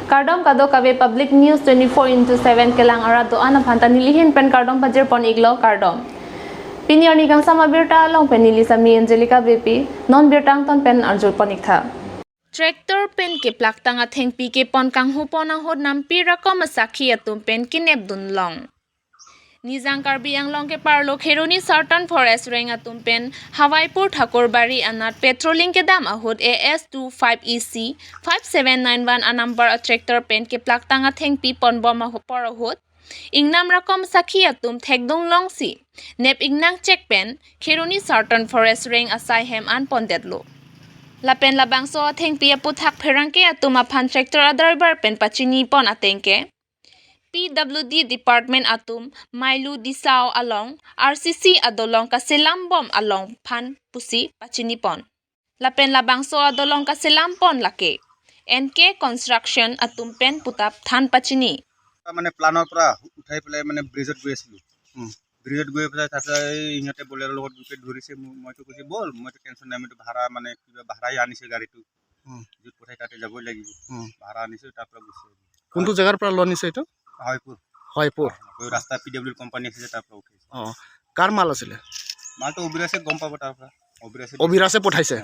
Kardom kado kabe public news 24/7 kelang ara do ana phanta nilihin pen kardom bajir pon iglo kardom. Pini ani kang sama birta long pen nili sami Angelica BP non birtang ton pen arjur ponikha. Tractor Pen Kephlak Tang Athengpi kepon kanghu pon Ahut Nampi Raikom Asaikhi Atum Pen Kenep dunlong. Nizang karbi ang long ke parlo kheroni certain forest reng Atum Pen Hawaipur Thakurbari anat petrolling ke dam Ahut AS25EC 5791 a number a tractor Pen Kephlak Tang Athengpi pon bom por Ahut Ingnam Raikom Asaikhi Atum thekdong long si nep ingnang check pen kheroni certain forest reng Asaikhi an pondetlo. Lapen labang so Athengpi aputhak pherangke Atum aphan tractor driver pen pachini pon atengke PWD Department Atum Mailu Disao along RCC adolong kaselam bom along phan pusi pachini pon. Lapen labang so adolong kaselam pon lake NK Construction Atum pen putap than pachini. মানে প্লানৰ পৰা উঠাই পেলাই মানে ব্ৰিজত গৈ আছিলোঁ ব্ৰিজত গৈ পেলাই তাৰপিছত ইহঁতে বলেৰ লগত দুকে ধৰিছে মইতো কৈছে বল মইতো টেনশ্যন নাই মইতো ভাড়া মানে কিবা ভাড়াই আনিছে গাড়ীটো য'ত পঠাই তাতে যাবই লাগিব ভাড়া আনিছোঁ তাৰ পৰা গৈছে কোনটো জেগাৰ পৰা লোৱা নিছে এইটো হয়পুৰ ৰাস্তা PW কোম্পানী আছে তাৰ পৰা উঠাইছে কাৰ মাল আছিলে মালটো অবিৰাছে গম পাব তাৰ পৰা অবিৰাছে পঠাইছে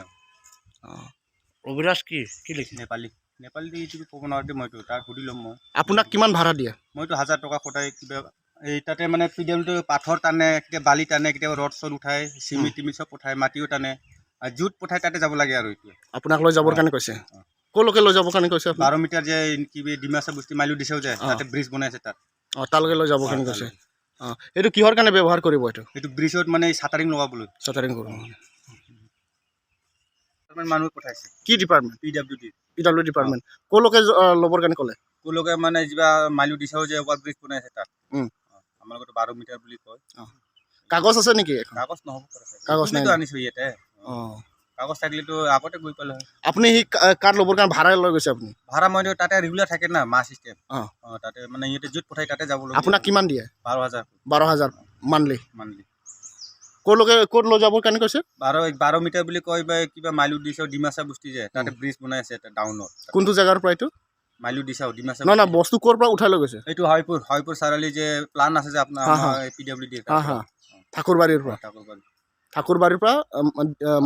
অবিৰাজ কি লিখে নেপালী দি এইটো ক'ব নোৱাৰোঁ মইতো তাক সুধি ল'ম মই আপোনাক কিমান ভাড়া দিয়ে মইতো 1000 টকা সদায় কিবা এই তাতে মানে PWটো পাথৰ টানে কেতিয়া বালি টানে কেতিয়া ৰড চড উঠায় চিমিট টিমিট চব পঠায় মাটিও টানে জুট পঠায় তাতে যাব লাগে আৰু এইটো আপোনাক লৈ যাবৰ কাৰণে কৈছে ক'লৈকে লৈ যাবৰ কাৰণে কৈছে 12 মিটাৰ যে কিবি ডিমাচা বস্তি মাইলু দিছেও যায় তাতে ব্ৰিজ বনাইছে তাত তালৈকে লৈ যাবৰ কাৰণে কৈছে এইটো কিহৰ কাৰণে ব্যৱহাৰ কৰিব এইটো ব্ৰিজত মানে চাটাৰিং লগাবলৈ চাটাৰিং কৰিব মানুহ পঠাইছে কি ডিপাৰ্টমেণ্ট PW ডিপাৰ্টমেণ্ট ক'লৈকে ল'বৰ কাৰণে ক'লে ক'লৈকে মানে যিবা মাইলু দিছেও যে ওভাৰ ব্ৰিজ বনাইছে তাত আমাৰ লগত 12 মিটাৰ বুলি কয় কাগজ আছে নেকি কাগজ নহ'ব কাগজ নাই আনিছোঁ ইয়াতে কাগজ থাকিলেতো আগতে গৈ পালে হয় আপুনি সেই কাৰ ল'বৰ কাৰণে ভাড়া লৈ গৈছে আপুনি ভাড়া মই তাতে ৰেগুলাৰ থাকে না মাছ চিষ্টেম তাতে মানে ইহঁতে য'ত পঠাই তাতে যাব লাগে আপোনাক কিমান দিয়ে 12000 মান্থলি ক'ত লৈ যাবৰ কাৰণে কৈছে 12 মিটাৰ বুলি কয় বা কিবা মাইলু দিছাও ডিমাচা বস্তি যে তাতে ব্ৰিজ বনাই আছে ডাউনত কোনটো জেগাৰ পৰা এইটো মাইলু দিছাও ডিমাচা না বস্তু ক'ৰ পৰা উঠাই লৈ গৈছে এইটো হয়পুৰ চাৰালি যে প্লান আছে যে আপোনাৰ PWD ঠাকুৰবাৰীৰ পৰা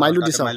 মাইলু দিছাও